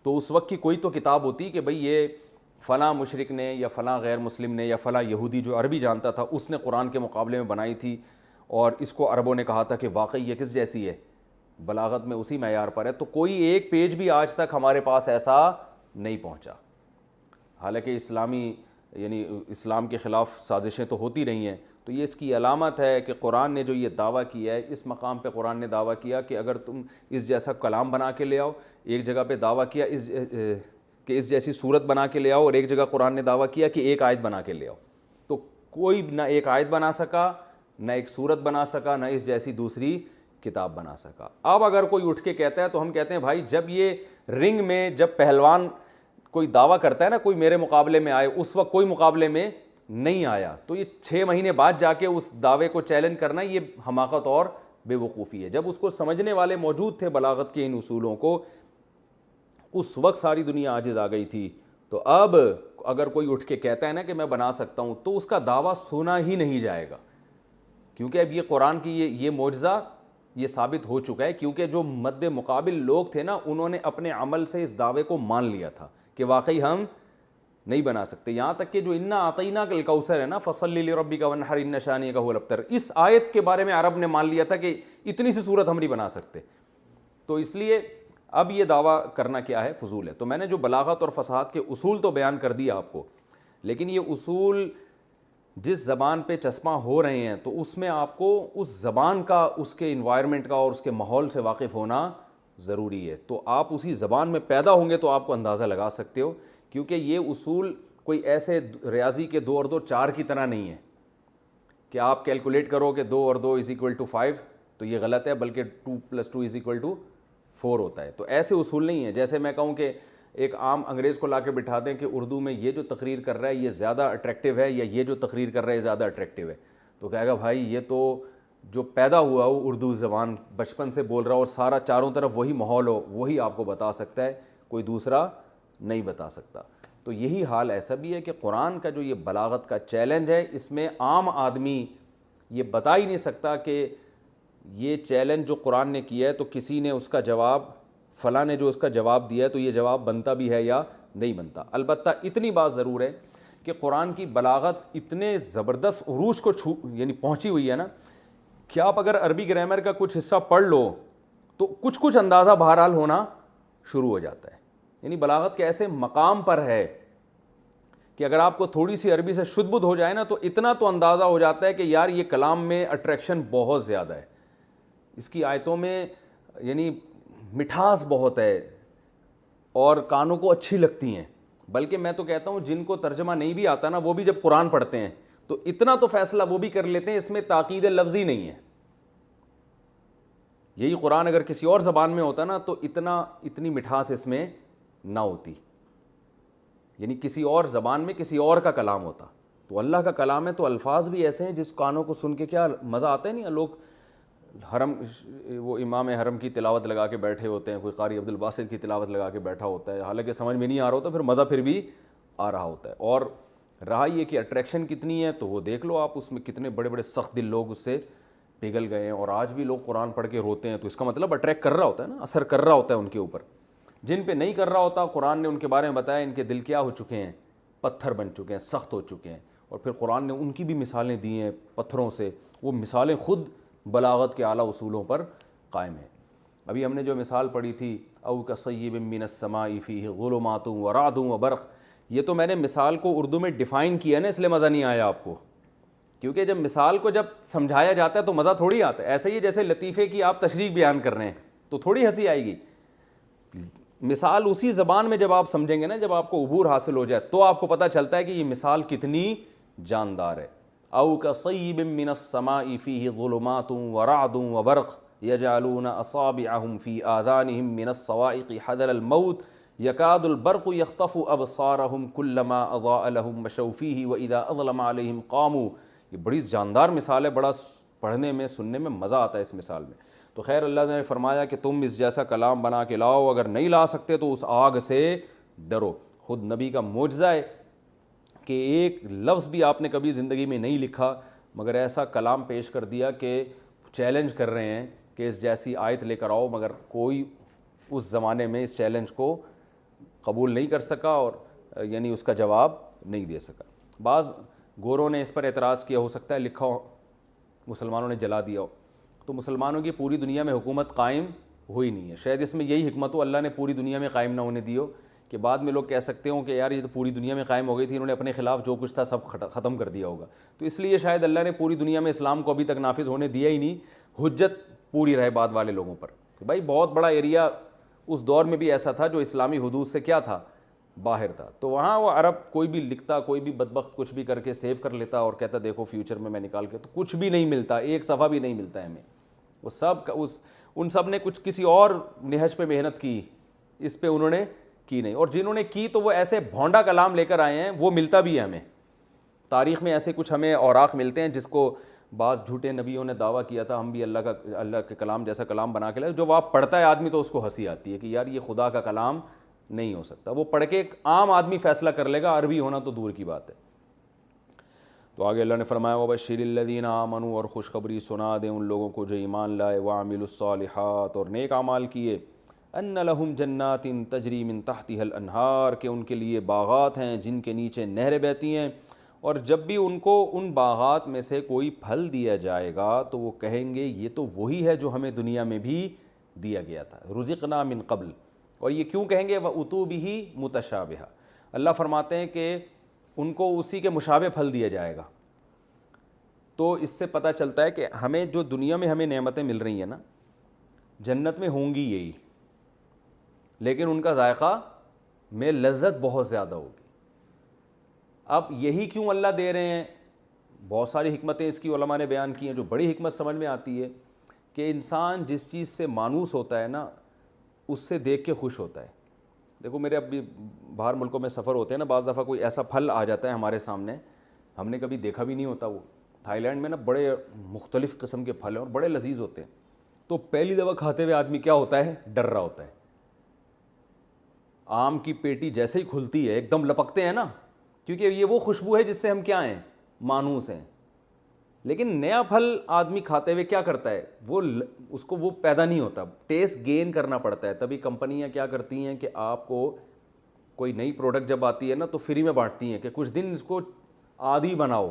تو اس وقت کی کوئی تو کتاب ہوتی کہ بھئی یہ فلاں مشرک نے یا فلاں غیر مسلم نے یا فلاں یہودی جو عربی جانتا تھا اس نے قرآن کے مقابلے میں بنائی تھی، اور اس کو عربوں نے کہا تھا کہ واقعی یہ کس جیسی ہے، بلاغت میں اسی معیار پر ہے۔ تو کوئی ایک پیج بھی آج تک ہمارے پاس ایسا نہیں پہنچا، حالانکہ اسلام کے خلاف سازشیں تو ہوتی رہی ہیں۔ تو یہ اس کی علامت ہے کہ قرآن نے جو یہ دعویٰ کیا ہے، اس مقام پہ قرآن نے دعویٰ کیا کہ اگر تم اس جیسا کلام بنا کے لے آؤ، ایک جگہ پہ دعویٰ کیا کہ اس جیسی صورت بنا کے لے آؤ، اور ایک جگہ قرآن نے دعویٰ کیا کہ ایک آیت بنا کے لے آؤ، تو کوئی نہ ایک آیت بنا سکا، نہ ایک صورت بنا سکا، نہ اس جیسی دوسری کتاب بنا سکا۔ اب اگر کوئی اٹھ کے کہتا ہے تو ہم کہتے ہیں بھائی جب یہ رنگ میں جب پہلوان کوئی دعویٰ کرتا ہے نا کوئی میرے مقابلے میں آئے، اس وقت کوئی مقابلے میں نہیں آیا، تو یہ 6 مہینے بعد جا کے اس دعوے کو چیلنج کرنا یہ حماقت اور بے وقوفی ہے۔ جب اس کو سمجھنے والے موجود تھے بلاغت کے ان اصولوں کو، اس وقت ساری دنیا عاجز آ گئی تھی۔ تو اب اگر کوئی اٹھ کے کہتا ہے نا کہ میں بنا سکتا ہوں، تو اس کا دعویٰ سنا ہی نہیں جائے گا، کیونکہ اب یہ قرآن کی یہ معجزہ یہ ثابت ہو چکا ہے، کیونکہ جو مد مقابل لوگ تھے نا انہوں نے اپنے عمل سے اس دعوے کو مان لیا تھا کہ واقعی ہم نہیں بنا سکتے۔ یہاں تک کہ جو انا اعطیناک الکوثر ہے نا، فصلی لربک وانحر ان شانئک هو الابتر، اس آیت کے بارے میں عرب نے مان لیا تھا کہ اتنی سی صورت ہم نہیں بنا سکتے۔ تو اس لیے اب یہ دعویٰ کرنا کیا ہے، فضول ہے۔ تو میں نے جو بلاغت اور فصاحت کے اصول تو بیان کر دیا آپ کو، لیکن یہ اصول جس زبان پہ چسپاں ہو رہے ہیں تو اس میں آپ کو اس زبان کا، اس کے انوائرمنٹ کا اور اس کے ماحول سے واقف ہونا ضروری ہے۔ تو آپ اسی زبان میں پیدا ہوں گے تو آپ کو اندازہ لگا سکتے ہو، کیونکہ یہ اصول کوئی ایسے ریاضی کے 2 اور 2 4 کی طرح نہیں ہے کہ آپ کیلکولیٹ کرو کہ 2 اور 2 = 5، تو یہ غلط ہے، بلکہ 2 + 2 = 4 ہوتا ہے۔ تو ایسے اصول نہیں ہیں جیسے میں کہوں کہ ایک عام انگریز کو لا کے بٹھا دیں کہ اردو میں یہ جو تقریر کر رہا ہے یہ زیادہ اٹریکٹیو ہے، یا یہ جو تقریر کر رہا ہے زیادہ اٹریکٹیو ہے، تو کہے گا بھائی یہ تو جو پیدا ہوا ہو اردو زبان بچپن سے بول رہا ہو اور سارا چاروں طرف وہی ماحول ہو، وہی آپ کو بتا سکتا ہے، کوئی دوسرا نہیں بتا سکتا۔ تو یہی حال ایسا بھی ہے کہ قرآن کا جو یہ بلاغت کا چیلنج ہے، اس میں عام آدمی یہ بتا ہی نہیں سکتا کہ یہ چیلنج جو قرآن نے کیا ہے تو کسی نے اس کا جواب، فلاں نے جو اس کا جواب دیا ہے تو یہ جواب بنتا بھی ہے یا نہیں بنتا۔ البتہ اتنی بات ضرور ہے کہ قرآن کی بلاغت اتنے زبردست عروج کو پہنچی ہوئی ہے نا کہ آپ اگر عربی گرامر کا کچھ حصہ پڑھ لو تو کچھ اندازہ بہرحال ہونا شروع ہو جاتا ہے۔ بلاغت کے ایسے مقام پر ہے کہ اگر آپ کو تھوڑی سی عربی سے شدھ بدھ ہو جائے نا تو اتنا تو اندازہ ہو جاتا ہے کہ یار یہ کلام میں اٹریکشن بہت زیادہ ہے، اس کی آیتوں میں مٹھاس بہت ہے اور کانوں کو اچھی لگتی ہیں۔ بلکہ میں تو کہتا ہوں جن کو ترجمہ نہیں بھی آتا نا وہ بھی جب قرآن پڑھتے ہیں تو اتنا تو فیصلہ وہ بھی کر لیتے ہیں، اس میں تاکید لفظی نہیں ہے۔ یہی قرآن اگر کسی اور زبان میں ہوتا نا تو اتنی مٹھاس اس میں نہ ہوتی، کسی اور زبان میں کسی اور کا کلام ہوتا۔ تو اللہ کا کلام ہے تو الفاظ بھی ایسے ہیں جس کانوں کو سن کے کیا مزہ آتا ہے۔ نہیں لوگ حرم، وہ امام حرم کی تلاوت لگا کے بیٹھے ہوتے ہیں، کوئی قاری عبد الباسط کی تلاوت لگا کے بیٹھا ہوتا ہے، حالانکہ سمجھ میں نہیں آ رہا ہوتا، پھر مزہ پھر بھی آ رہا ہوتا ہے۔ اور رہا یہ کہ اٹریکشن کتنی ہے تو وہ دیکھ لو آپ، اس میں کتنے بڑے بڑے سخت دل لوگ اس سے پگھل گئے ہیں، اور آج بھی لوگ قرآن پڑھ کے روتے ہیں، تو اس کا مطلب اٹریکٹ کر رہا ہوتا ہے نا، اثر کر رہا ہوتا ہے ان کے اوپر۔ جن پہ نہیں کر رہا ہوتا قرآن نے ان کے بارے میں بتایا ان کے دل کیا ہو چکے ہیں، پتھر بن چکے ہیں، سخت ہو چکے ہیں۔ اور پھر قرآن نے ان کی بھی مثالیں دی ہیں پتھروں سے، وہ مثالیں خود بلاغت کے اعلیٰ اصولوں پر قائم ہیں۔ ابھی ہم نے جو مثال پڑھی تھی او کصیب من السماء فیہ ظلمات ورعد وبرق، یہ تو میں نے مثال کو اردو میں ڈیفائن کیا نا، اس لیے مزہ نہیں آیا آپ کو، کیونکہ جب مثال کو جب سمجھایا جاتا ہے تو مزہ تھوڑی آتا ہے۔ ایسے ہی جیسے لطیفے کی آپ تشریح بیان کر رہے ہیں تو تھوڑی ہنسی آئے گی، مثال اسی زبان میں جب آپ سمجھیں گے نا، جب آپ کو عبور حاصل ہو جائے تو آپ کو پتہ چلتا ہے کہ یہ مثال کتنی جاندار ہے۔ او کصیب من السماء فیہ ظلمات ورعد وبرق یجعلون اصابعهم فی آذانهم من الصواعق حذر الموت یکاد البرق یخطف ابصارہم کلما اضاء لہم مشوا فیہ واذا اظلم علیہم قاموا. یہ بڑی جاندار مثال ہے, بڑا پڑھنے میں سننے میں مزہ آتا ہے اس مثال میں. تو خیر اللہ نے فرمایا کہ تم اس جیسا کلام بنا کے لاؤ, اگر نہیں لا سکتے تو اس آگ سے ڈرو. خود نبی کا معجزہ ہے کہ ایک لفظ بھی آپ نے کبھی زندگی میں نہیں لکھا مگر ایسا کلام پیش کر دیا کہ چیلنج کر رہے ہیں کہ اس جیسی آیت لے کر آؤ, مگر کوئی اس زمانے میں اس چیلنج کو قبول نہیں کر سکا اور یعنی اس کا جواب نہیں دے سکا. بعض گوروں نے اس پر اعتراض کیا, ہو سکتا ہے لکھا ہو مسلمانوں نے جلا دیا ہو, تو مسلمانوں کی پوری دنیا میں حکومت قائم ہوئی نہیں ہے. شاید اس میں یہی حکمت ہو, اللہ نے پوری دنیا میں قائم نہ ہونے دی ہو کہ بعد میں لوگ کہہ سکتے ہوں کہ یار یہ تو پوری دنیا میں قائم ہو گئی تھی, انہوں نے اپنے خلاف جو کچھ تھا سب ختم کر دیا ہوگا. تو اس لیے شاید اللہ نے پوری دنیا میں اسلام کو ابھی تک نافذ ہونے دیا ہی نہیں, حجت پوری رہے بعد والے لوگوں پر. بھائی بہت بڑا ایریا اس دور میں بھی ایسا تھا جو اسلامی حدود سے کیا تھا, باہر تھا. تو وہاں وہ عرب کوئی بھی لکھتا, کوئی بھی بدبخت کچھ بھی کر کے سیو کر لیتا اور کہتا دیکھو فیوچر میں نکال کے, تو کچھ بھی نہیں ملتا, ایک صفحہ بھی نہیں ملتا ہے ہمیں. وہ سب ان سب نے کچھ کسی اور نہج پہ محنت کی, اس پہ انہوں نے کی نہیں, اور جنہوں نے کی تو وہ ایسے بھونڈا کلام لے کر آئے ہیں, وہ ملتا بھی ہے ہمیں. تاریخ میں ایسے کچھ ہمیں اوراق ملتے ہیں جس کو بعض جھوٹے نبیوں نے دعویٰ کیا تھا ہم بھی اللہ کے کلام جیسا کلام بنا کے لائے, جو وہ پڑھتا ہے آدمی تو اس کو ہنسی آتی ہے کہ یار یہ خدا کا کلام نہیں ہو سکتا. وہ پڑھ کے ایک عام آدمی فیصلہ کر لے گا, عربی ہونا تو دور کی بات ہے. تو آگے اللہ نے فرمایا وبشر الذین آمنوا, اور خوشخبری سنا دیں ان لوگوں کو جو ایمان لائے, وعملوا الصالحات, اور نیک اعمال کیے, ان لہم جنات تجری من تحتها الانہار, کہ ان کے لیے باغات ہیں جن کے نیچے نہریں بہتی ہیں, اور جب بھی ان کو ان باغات میں سے کوئی پھل دیا جائے گا تو وہ کہیں گے یہ تو وہی ہے جو ہمیں دنیا میں بھی دیا گیا تھا, رزقنا من قبل. اور یہ کیوں کہیں گے وَأُتُوا بِهِ مُتَشَابِهًا, اللہ فرماتے ہیں کہ ان کو اسی کے مشابہ پھل دیا جائے گا. تو اس سے پتہ چلتا ہے کہ ہمیں جو دنیا میں ہمیں نعمتیں مل رہی ہیں نا, جنت میں ہوں گی یہی, لیکن ان کا ذائقہ میں لذت بہت زیادہ ہوگی. اب یہی کیوں اللہ دے رہے ہیں, بہت ساری حکمتیں اس کی علماء نے بیان کی ہیں. جو بڑی حکمت سمجھ میں آتی ہے کہ انسان جس چیز سے مانوس ہوتا ہے نا اس سے دیکھ کے خوش ہوتا ہے. دیکھو میرے اب بھی باہر ملکوں میں سفر ہوتے ہیں نا, بعض دفعہ کوئی ایسا پھل آ جاتا ہے ہمارے سامنے, ہم نے کبھی دیکھا بھی نہیں ہوتا. وہ تھائی لینڈ میں نا بڑے مختلف قسم کے پھل ہیں اور بڑے لذیذ ہوتے ہیں. تو پہلی دفعہ کھاتے ہوئے آدمی کیا ہوتا ہے, ڈر رہا ہوتا ہے. آم کی پیٹی جیسے ہی کھلتی ہے ایک دم لپکتے ہیں نا, کیونکہ یہ وہ خوشبو ہے جس سے ہم کیا ہیں, مانوس ہیں. لیکن نیا پھل آدمی کھاتے ہوئے کیا کرتا ہے, وہ اس کو وہ پیدا نہیں ہوتا, ٹیسٹ گین کرنا پڑتا ہے. تبھی کمپنیاں کیا کرتی ہیں کہ آپ کو کوئی نئی پروڈکٹ جب آتی ہے نا تو فری میں بانٹتی ہیں کہ کچھ دن اس کو عادی بناؤ.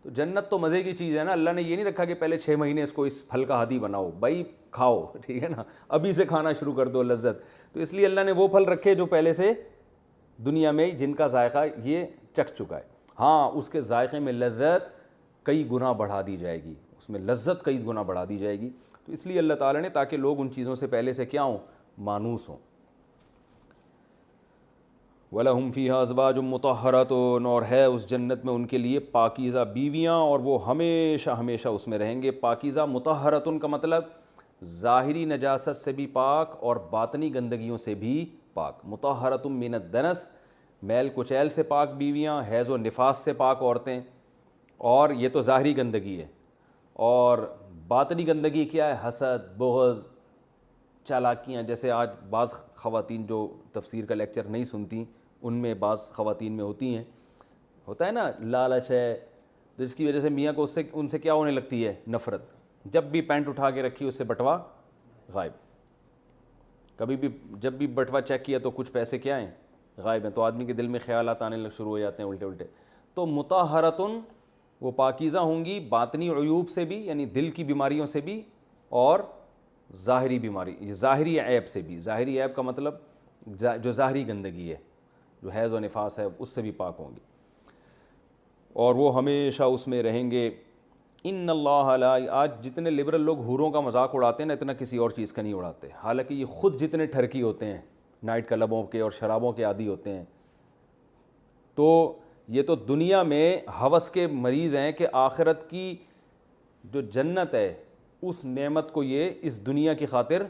تو جنت تو مزے کی چیز ہے نا, اللہ نے یہ نہیں رکھا کہ پہلے 6 مہینے اس کو اس پھل کا عادی بناؤ, بھائی کھاؤ, ٹھیک ہے نا, ابھی سے کھانا شروع کر دو لذت. تو اس لیے اللہ نے وہ پھل رکھے جو پہلے سے دنیا میں جن کا ذائقہ یہ چکھ چکا ہے. ہاں اس کے ذائقے میں لذت کئی گنا بڑھا دی جائے گی, اس میں لذت کئی گنا بڑھا دی جائے گی. تو اس لیے اللہ تعالیٰ نے, تاکہ لوگ ان چیزوں سے پہلے سے کیا ہوں, مانوس ہوں. وَلَهُمْ فِيهَا أَزْوَاجٌ مُطَهَّرَةٌ, اور ہے اس جنت میں ان کے لیے پاکیزہ بیویاں, اور وہ ہمیشہ ہمیشہ اس میں رہیں گے. پاکیزہ مطہرۃ کا مطلب ظاہری نجاست سے بھی پاک اور باطنی گندگیوں سے بھی پاک. مطہرۃ من الدنس, میل کچیل سے پاک بیویاں, حیض و نفاس سے پاک عورتیں. اور یہ تو ظاہری گندگی ہے, اور باطنی گندگی کیا ہے, حسد, بغض, چالاکیاں. جیسے آج بعض خواتین جو تفسیر کا لیکچر نہیں سنتی, ان میں بعض خواتین میں ہوتی ہیں, ہوتا ہے نا لالچ ہے, جس کی وجہ سے میاں کو ان سے کیا ہونے لگتی ہے, نفرت. جب بھی پینٹ اٹھا کے رکھی اس سے بٹوا غائب, کبھی بھی جب بھی بٹوا چیک کیا تو کچھ پیسے کیا ہیں, غائب ہیں. تو آدمی کے دل میں خیالات آنے شروع ہو جاتے ہیں الٹے الٹے. تو مطہرۃ وہ پاکیزہ ہوں گی باطنی عیوب سے بھی, یعنی دل کی بیماریوں سے بھی, اور ظاہری بیماری, ظاہری عیب سے بھی. ظاہری عیب کا مطلب جو ظاہری گندگی ہے, جو حیض و نفاس ہے, اس سے بھی پاک ہوں گی, اور وہ ہمیشہ اس میں رہیں گے. ان اللہ لا, آج جتنے لبرل لوگ حوروں کا مذاق اڑاتے ہیں نا, اتنا کسی اور چیز کا نہیں اڑاتے. حالانکہ یہ خود جتنے ٹھرکی ہوتے ہیں, نائٹ کلبوں کے اور شرابوں کے عادی ہوتے ہیں, تو یہ تو دنیا میں ہوس کے مریض ہیں کہ آخرت کی جو جنت ہے اس نعمت کو یہ اس دنیا کی خاطر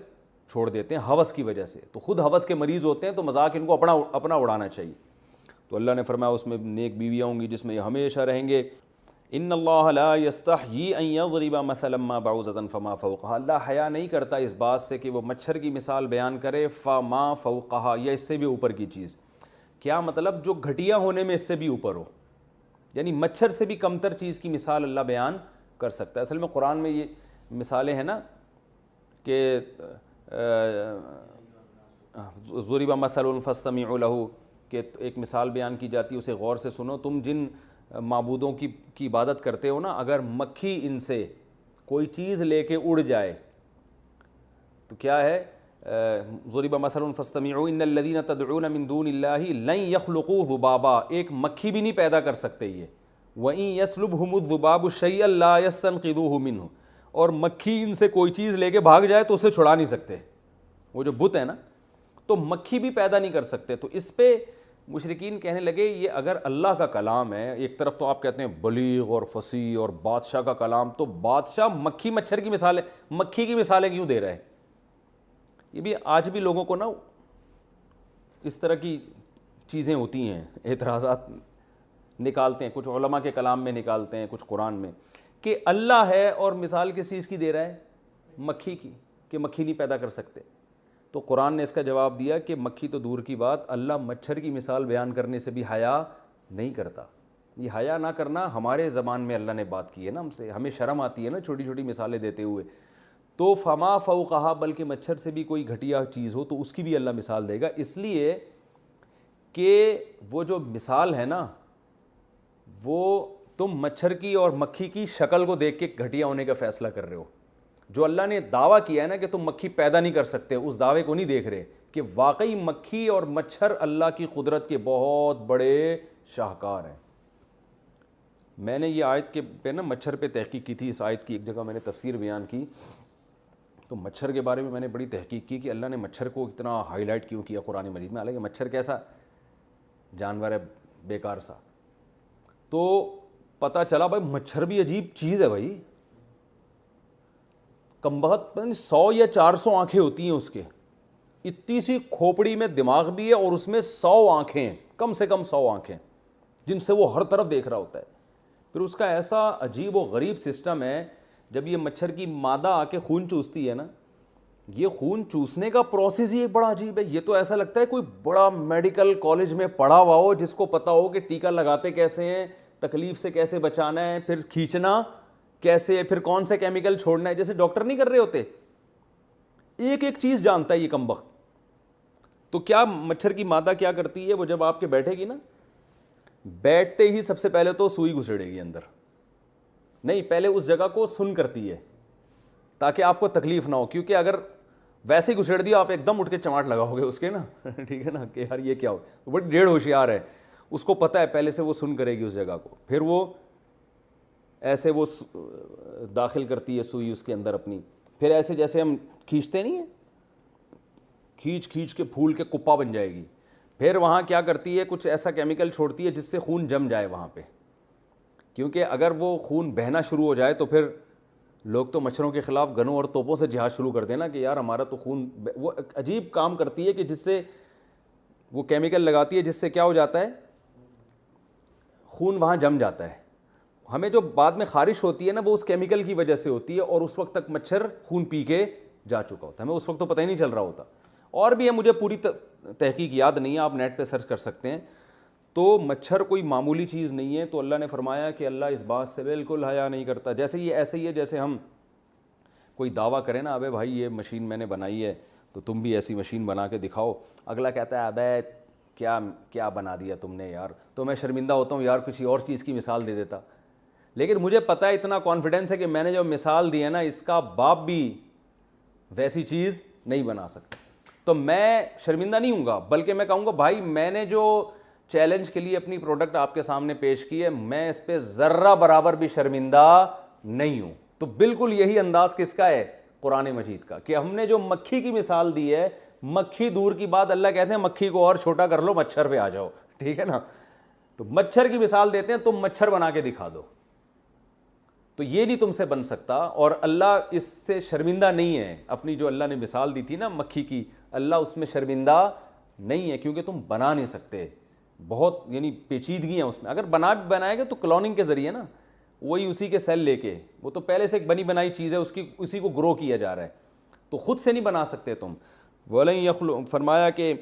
چھوڑ دیتے ہیں ہوس کی وجہ سے. تو خود ہوس کے مریض ہوتے ہیں تو مذاق ان کو اپنا اڑانا چاہیے. تو اللہ نے فرمایا اس میں نیک بیویاں ہوں گی جس میں یہ ہمیشہ رہیں گے. ان اللہ لا یستحیی ان یضرب مثلا ما بعوضۃ فما فوقها. اللہ حیا نہیں کرتا اس بات سے کہ وہ مچھر کی مثال بیان کرے فما فوقها یا اس سے بھی اوپر کی چیز. کیا مطلب؟ جو گھٹیا ہونے میں اس سے بھی اوپر ہو, یعنی مچھر سے بھی کمتر چیز کی مثال اللہ بیان کر سکتا ہے. اصل میں قرآن میں یہ مثالیں ہیں نا کہ ضرب مثل فاستمعوا له, کہ ایک مثال بیان کی جاتی ہے اسے غور سے سنو. تم جن معبودوں کی عبادت کرتے ہو نا, اگر مکھی ان سے کوئی چیز لے کے اڑ جائے تو کیا ہے؟ ضرب مثل فاستمعوا ان الذين تدعون من دون الله لن يخلقوا ذبابا. ایک مکھی بھی نہیں پیدا کر سکتے یہ. وَإِن يَسْلُبْهُمُ الذُّبَابُ شَيْئًا لَا يَسْتَنقِذُوهُ مِنْهُ. اور مکھی ان سے کوئی چیز لے کے بھاگ جائے تو اسے چھڑا نہیں سکتے. وہ جو بت ہے نا, تو مکھی بھی پیدا نہیں کر سکتے. تو اس پہ مشرکین کہنے لگے یہ اگر اللہ کا کلام ہے, ایک طرف تو آپ کہتے ہیں بلیغ اور فصیح اور بادشاہ کا کلام, تو بادشاہ مکھی مچھر کی مثالیں, مکھی کی مثالیں کیوں دے رہا ہے؟ یہ بھی آج بھی لوگوں کو نا اس طرح کی چیزیں ہوتی ہیں, اعتراضات نکالتے ہیں, کچھ علماء کے کلام میں نکالتے ہیں, کچھ قرآن میں, کہ اللہ ہے اور مثال کس چیز کی دے رہا ہے؟ مکھی کی, کہ مکھی نہیں پیدا کر سکتے. تو قرآن نے اس کا جواب دیا کہ مکھی تو دور کی بات, اللہ مچھر کی مثال بیان کرنے سے بھی حیا نہیں کرتا. یہ حیا نہ کرنا ہمارے زبان میں اللہ نے بات کی ہے نا ہم سے, ہمیں شرم آتی ہے نا چھوٹی چھوٹی مثالیں دیتے ہوئے. تو فما فوقہا, بلکہ مچھر سے بھی کوئی گھٹیا چیز ہو تو اس کی بھی اللہ مثال دے گا. اس لیے کہ وہ جو مثال ہے نا, وہ تم مچھر کی اور مکھی کی شکل کو دیکھ کے گھٹیا ہونے کا فیصلہ کر رہے ہو. جو اللہ نے دعویٰ کیا ہے نا کہ تم مکھی پیدا نہیں کر سکتے, اس دعوے کو نہیں دیکھ رہے کہ واقعی مکھی اور مچھر اللہ کی قدرت کے بہت بڑے شاہکار ہیں. میں نے یہ آیت کے پہ نا مچھر پہ تحقیق کی تھی. اس آیت کی ایک جگہ میں نے تفسیر بیان کی, تو مچھر کے بارے میں میں نے بڑی تحقیق کی کہ اللہ نے مچھر کو اتنا ہائی لائٹ کیوں کیا قرآن مجید میں. حالانکہ مچھر کیسا جانور ہے, بیکار سا. تو پتہ چلا بھائی مچھر بھی عجیب چیز ہے بھائی. کم بخت 100 یا 400 آنکھیں ہوتی ہیں اس کے, اتنی سی کھوپڑی میں دماغ بھی ہے اور اس میں 100 آنکھیں ہیں, کم سے کم 100 آنکھیں جن سے وہ ہر طرف دیکھ رہا ہوتا ہے. پھر اس کا ایسا عجیب و غریب سسٹم ہے, جب یہ مچھر کی مادہ آ کے خون چوستی ہے نا, یہ خون چوسنے کا پروسیس ہی بڑا عجیب ہے. یہ تو ایسا لگتا ہے کوئی بڑا میڈیکل کالج میں پڑھا ہوا ہو جس کو پتا ہو کہ ٹیکا لگاتے کیسے ہیں, تکلیف سے کیسے بچانا ہے, پھر کھینچنا کیسے ہے, پھر کون سے کیمیکل چھوڑنا ہے, جیسے ڈاکٹر نہیں کر رہے ہوتے. ایک ایک چیز جانتا ہے یہ کم بخت. تو کیا مچھر کی مادہ کیا کرتی ہے, وہ جب آپ کے بیٹھے گی نا, بیٹھتے ہی سب سے پہلے تو سوئی گھسڑے گی اندر. نہیں, پہلے اس جگہ کو سن کرتی ہے تاکہ آپ کو تکلیف نہ ہو, کیونکہ اگر ویسے ہی گھسڑ دیا آپ ایک دم اٹھ کے چماٹ لگاؤ گے اس کے نا, ٹھیک ہے نا, کہ یار یہ کیا ہو. بڑی ڈیڑھ ہوشیار ہے, اس کو پتہ ہے پہلے سے وہ سن کرے گی اس جگہ کو. پھر وہ ایسے وہ داخل کرتی ہے سوئی اس کے اندر اپنی, پھر ایسے جیسے ہم کھینچتے نہیں ہیں, کھینچ کھینچ کے پھول کے کپا بن جائے گی. پھر وہاں کیا کرتی ہے, کچھ ایسا کیمیکل چھوڑتی ہے جس سے خون جم جائے وہاں پہ, کیونکہ اگر وہ خون بہنا شروع ہو جائے تو پھر لوگ تو مچھروں کے خلاف گنوں اور توپوں سے جہاد شروع کر دینا کہ یار ہمارا تو خون. وہ عجیب کام کرتی ہے کہ جس سے وہ کیمیکل لگاتی ہے جس سے کیا ہو جاتا ہے, خون وہاں جم جاتا ہے. ہمیں جو بعد میں خارش ہوتی ہے نا, وہ اس کیمیکل کی وجہ سے ہوتی ہے, اور اس وقت تک مچھر خون پی کے جا چکا ہوتا ہے, ہمیں اس وقت تو پتہ ہی نہیں چل رہا ہوتا. اور بھی ہے, مجھے پوری تحقیق یاد نہیں ہے, آپ نیٹ پہ سرچ کر سکتے ہیں. تو مچھر کوئی معمولی چیز نہیں ہے. تو اللہ نے فرمایا کہ اللہ اس بات سے بالکل حیا نہیں کرتا. جیسے یہ ایسے ہی ہے جیسے ہم کوئی دعویٰ کریں نا, ابے بھائی یہ مشین میں نے بنائی ہے تو تم بھی ایسی مشین بنا کے دکھاؤ. اگلا کہتا ہے ابے کیا بنا دیا تم نے یار, تو میں شرمندہ ہوتا ہوں یار کسی اور چیز کی مثال دے دیتا. لیکن مجھے پتہ ہے, اتنا کانفیڈنس ہے کہ میں نے جو مثال دی ہے نا, اس کا باپ بھی ویسی چیز نہیں بنا سکتا. تو میں شرمندہ نہیں ہوں گا, بلکہ میں کہوں گا بھائی میں نے جو چیلنج کے لیے اپنی پروڈکٹ آپ کے سامنے پیش کی ہے, میں اس پہ ذرہ برابر بھی شرمندہ نہیں ہوں. تو بالکل یہی انداز کس کا ہے, قرآن مجید کا, کہ ہم نے جو مکھی کی مثال دی ہے, مکھی دور کی بات, اللہ کہتے ہیں مکھی کو اور چھوٹا کر لو, مچھر پہ آ جاؤ, ٹھیک ہے نا. تو مچھر کی مثال دیتے ہیں, تم مچھر بنا کے دکھا دو. تو یہ نہیں تم سے بن سکتا، اور اللہ اس سے شرمندہ نہیں ہے. اپنی جو اللہ نے مثال دی تھی نا مکھی کی، اللہ اس میں شرمندہ نہیں ہے کیونکہ تم بنا نہیں سکتے. بہت یعنی پیچیدگی ہیں اس میں. اگر بنائے گا تو کلوننگ کے ذریعے نا، وہی اسی کے سیل لے کے، وہ تو پہلے سے ایک بنی بنائی چیز ہے، اسی کو گرو کیا جا رہا ہے، تو خود سے نہیں بنا سکتے تم. وَلَن يَخْلُقُ، فرمایا کہ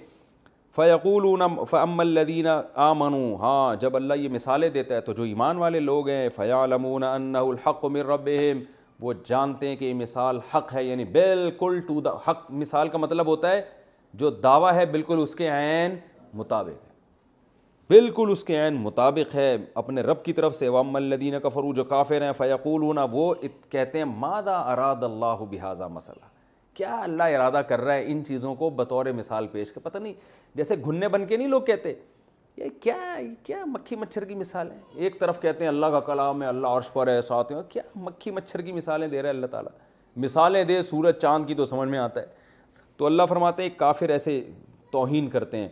فَيَقُولُونَ فَأَمَّا الَّذِينَ آمَنُوا، ہاں جب اللہ یہ مثالیں دیتا ہے تو جو ایمان والے لوگ ہیں، فَيَعْلَمُونَ أَنَّهُ الْحَقُّ مِن رَبِّهِمْ، وہ جانتے ہیں کہ یہ مثال حق ہے، یعنی بالکل ٹو دا حق. مثال کا مطلب ہوتا ہے جو دعویٰ ہے بالکل اس کے عین مطابق ہے، بالکل اس کے عین مطابق ہے اپنے رب کی طرف سے. وَأَمَّا الَّذِينَ كَفَرُوا، جو کافر ہیں، فَيَقُولُونَ، وہ کہتے ہیں ماذا اراد اللہ بہذا مثلا، کیا اللہ ارادہ کر رہا ہے ان چیزوں کو بطور مثال پیش کر. پتہ نہیں جیسے گھننے بن کے نہیں لوگ کہتے یہ کیا مکھی مچھر کی مثال ہے. ایک طرف کہتے ہیں اللہ کا کلام ہے، اللہ عرش پر ہے، ساتھ میں کیا مکھی مچھر کی مثالیں دے رہا ہے اللہ تعالیٰ. مثالیں دے سورج چاند کی تو سمجھ میں آتا ہے. تو اللہ فرماتے ہیں کافر ایسے توہین کرتے ہیں.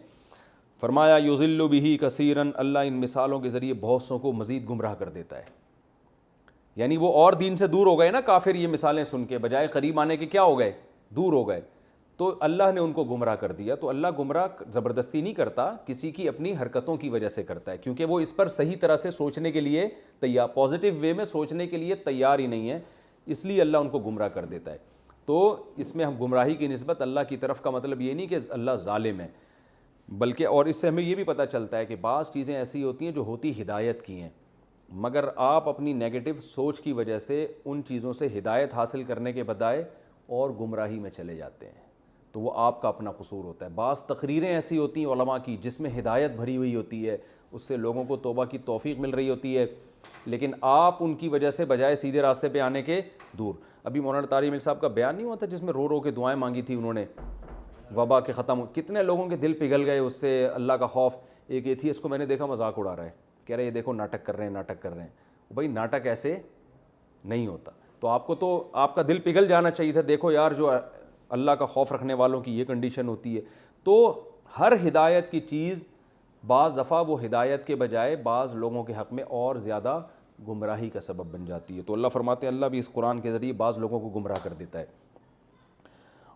فرمایا یضل بہ کثیرا، اللہ ان مثالوں کے ذریعے بہت سوں کو مزید گمراہ کر دیتا ہے. یعنی وہ اور دین سے دور ہو گئے نا کافر، یہ مثالیں سن کے بجائے قریب آنے کے کیا ہو گئے، دور ہو گئے. تو اللہ نے ان کو گمراہ کر دیا. تو اللہ گمراہ زبردستی نہیں کرتا، کسی کی اپنی حرکتوں کی وجہ سے کرتا ہے، کیونکہ وہ اس پر صحیح طرح سے سوچنے کے لیے تیار، پازیٹیو وے میں سوچنے کے لیے تیار ہی نہیں ہے، اس لیے اللہ ان کو گمراہ کر دیتا ہے. تو اس میں ہم گمراہی کی نسبت اللہ کی طرف کا مطلب یہ نہیں کہ اللہ ظالم ہے، بلکہ اور اس سے ہمیں یہ بھی پتہ چلتا ہے کہ بعض چیزیں ایسی ہوتی ہیں جو ہوتی ہدایت کی ہیں، مگر آپ اپنی نیگیٹو سوچ کی وجہ سے ان چیزوں سے ہدایت حاصل کرنے کے بجائے اور گمراہی میں چلے جاتے ہیں، تو وہ آپ کا اپنا قصور ہوتا ہے. بعض تقریریں ایسی ہوتی ہیں علماء کی جس میں ہدایت بھری ہوئی ہوتی ہے، اس سے لوگوں کو توبہ کی توفیق مل رہی ہوتی ہے، لیکن آپ ان کی وجہ سے بجائے سیدھے راستے پہ آنے کے دور. ابھی مولانا طارق مل صاحب کا بیان نہیں ہوا تھا جس میں رو رو کے دعائیں مانگی تھی انہوں نے وبا کے ختم، کتنے لوگوں کے دل پگھل گئے اس سے، اللہ کا خوف. ایک ایتھیسٹ کو میں نے دیکھا مذاق اڑا رہا ہے، کہہ رہے یہ دیکھو ناٹک کر رہے ہیں. بھائی ناٹک ایسے نہیں ہوتا. تو آپ کا دل پگھل جانا چاہیے تھا، دیکھو یار جو اللہ کا خوف رکھنے والوں کی یہ کنڈیشن ہوتی ہے. تو ہر ہدایت کی چیز بعض دفعہ وہ ہدایت کے بجائے بعض لوگوں کے حق میں اور زیادہ گمراہی کا سبب بن جاتی ہے. تو اللہ فرماتے ہیں اللہ بھی اس قرآن کے ذریعے بعض لوگوں کو گمراہ کر دیتا ہے.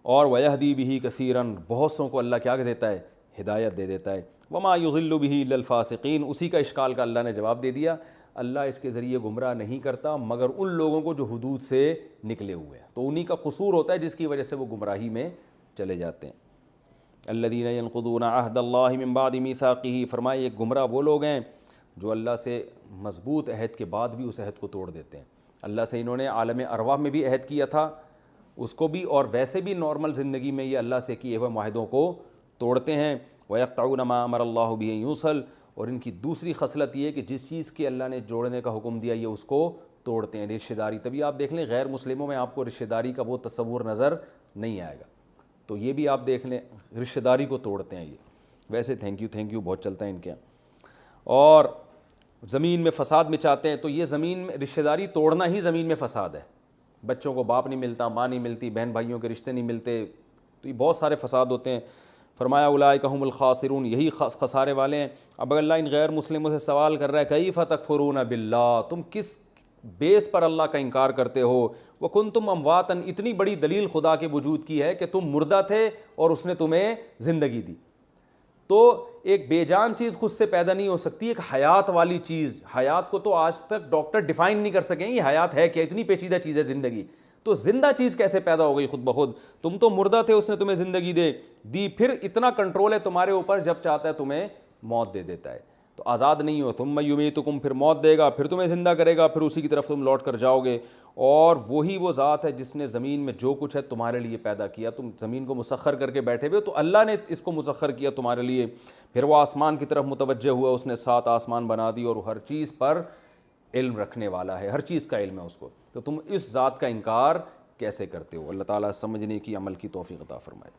اور وَيَهْدِي بِهِ كَثِيرًا، بہت سوں کو اللہ کیا دیتا ہے، ہدایت دے دیتا ہے. وَمَا يُضِلُّ بِهِ إِلَّا الْفَاسِقِينَ، اسی کا اشکال کا اللہ نے جواب دے دیا. اللہ اس کے ذریعے گمراہ نہیں کرتا مگر ان لوگوں کو جو حدود سے نکلے ہوئے ہیں، تو انہی کا قصور ہوتا ہے جس کی وجہ سے وہ گمراہی میں چلے جاتے ہیں. الَّذِينَ يَنقُضُونَ عَهْدَ اللَّهِ مِن بَعْدِ مِيثَاقِهِ، فرمائے یہ گمراہ وہ لوگ ہیں جو اللہ سے مضبوط عہد کے بعد بھی اس عہد کو توڑ دیتے ہیں. اللہ سے انہوں نے عالم ارواح میں بھی عہد کیا تھا اس کو بھی، اور ویسے بھی نارمل زندگی میں یہ اللہ سے کیے ہوئے معاہدوں کو توڑتے ہیں. وَيَقْطَعُونَ مَا أَمَرَ اللَّهُ بِهِ يُوصَلْ، اور ان کی دوسری خصلت یہ ہے کہ جس چیز کے اللہ نے جوڑنے کا حکم دیا یہ اس کو توڑتے ہیں. رشتہ داری، تبھی آپ دیکھ لیں غیر مسلموں میں آپ کو رشتہ داری کا وہ تصور نظر نہیں آئے گا. تو یہ بھی آپ دیکھ لیں رشتہ داری کو توڑتے ہیں یہ. ویسے تھینک یو بہت چلتا ہے ان کے. اور زمین میں فساد مچاتے ہیں، تو یہ زمین میں رشتہ داری توڑنا ہی زمین میں فساد ہے. بچوں کو باپ نہیں ملتا، ماں نہیں ملتی، بہن بھائیوں کے رشتے نہیں ملتے، تو یہ بہت سارے فساد ہوتے ہیں. فرمایا اولئک هم الخاسرون، یہی خسارے والے ہیں. اب اللہ ان غیر مسلموں سے سوال کر رہا ہے کیف تکفرون باللہ، تم کس بیس پر اللہ کا انکار کرتے ہو. وکنتم امواتا، اتنی بڑی دلیل خدا کے وجود کی ہے کہ تم مردہ تھے اور اس نے تمہیں زندگی دی. تو ایک بے جان چیز خود سے پیدا نہیں ہو سکتی، ایک حیات والی چیز. حیات کو تو آج تک ڈاکٹر ڈیفائن نہیں کر سکیں یہ حیات ہے کیا، اتنی پیچیدہ چیز ہے زندگی. تو زندہ چیز کیسے پیدا ہو گئی خود بخود؟ تم تو مردہ تھے، اس نے تمہیں زندگی دی. پھر اتنا کنٹرول ہے تمہارے اوپر، جب چاہتا ہے تمہیں موت دے دیتا ہے. تو آزاد نہیں ہو. ثم یمیتکم، پھر موت دے گا، پھر تمہیں زندہ کرے گا، پھر اسی کی طرف تم لوٹ کر جاؤ گے. اور وہی وہ ذات ہے جس نے زمین میں جو کچھ ہے تمہارے لیے پیدا کیا. تم زمین کو مسخر کر کے بیٹھے ہوئے، تو اللہ نے اس کو مسخر کیا تمہارے لیے. پھر وہ آسمان کی طرف متوجہ ہوا، اس نے 7 آسمان بنا دی، اور ہر چیز پر علم رکھنے والا ہے، ہر چیز کا علم ہے اس کو. تو تم اس ذات کا انکار کیسے کرتے ہو؟ اللہ تعالیٰ سمجھنے کی، عمل کی توفیق عطا فرمائے.